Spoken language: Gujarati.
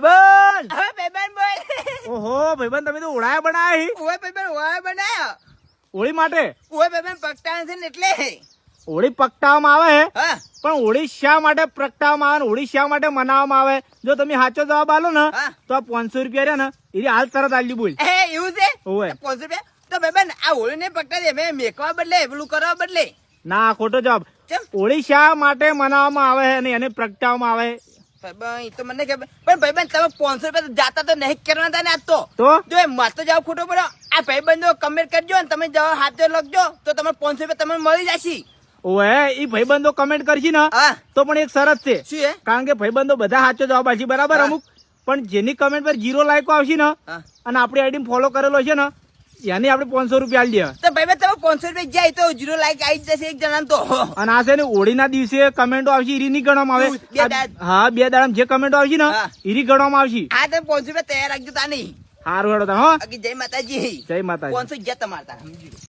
ભાઈબંધ. હવે ભાઈબંધ બોલ. ઓહો ભાઈબંધ, તમે તો ઓળાયા બનાવી ઓય ભાઈબંધ ઓય બનાયો. હોળી માટે. ઓય ભાઈબંધ પગટાણ છે ને એટલે. હોળી પકટાવવામાં આવે હે, હા પણ હોળી શા માટે પ્રગટાવવામાં આવે ને હોળી શા માટે મનાવવામાં આવે? જો તમે સાચો જવાબ આલો ને હા. તો આ 500 રૂપિયા રહ્યા ને એ હાલ તરત આલી બોલ. એવું છે ઓય. 500 રૂપિયા તો ભાઈબંધ આ હોળી ને પગટા દે મેં મેકવા બદલે પેલું કરવા બદલે. ના, ખોટો જવાબ. ચમ હોળી શા માટે મનાવવામાં આવે અને એને પ્રગટાવવામાં આવે? ભાઈબંધ ઈ તો મને ખબર પણ ભાઈબંધ તમે 500 રૂપિયા તો જાતા તો નહીં કરવાના હતા ને આજ તો. તો જો એ મત તો જાવ ખોટો પડ્યો. આ ભાઈબંધો કમેન્ટ કરજો ને તમે જવાબ હાથે લખજો તો તમને 500 રૂપિયા તમને મળી જશે. ઓએ ઈ ભાઈબંધો કમેન્ટ કરશી ને હા તો પણ એક શરત છે. શું હે? કારણ કે ભાઈબંધો બધા સાચો જવાબ આપશે બરાબર હા. અમુક, પણ જેની કમેન્ટ પર 0 લાઈકો આવશે ને હા અને આપણી આઈડી ફોલો કરેલો છે ને એને આપણે 500 રૂપિયા આલી દે. તો ભાઈબંધ તમે 500 રૂપિયા જાય તો 0 લાઈક આવી જ જશે એક જણા તો. અને આ છે ને હોળીના દિવસે કમેન્ટો આવશે ઈરી નહીં ગણવામાં બે આવે. દાડ. હા, 2 દાડામાં જે કમેન્ટો આવશે ને હા. ઈરી ગણવામાં આવશે. હા તમે 500 રૂપિયા તૈયાર રાખજો તા નહીં. સારું હેડો તાણ, હો. બાકી જય માતાજી. જય માતાજી. 500 ગયા તમારે તા સમજી લો.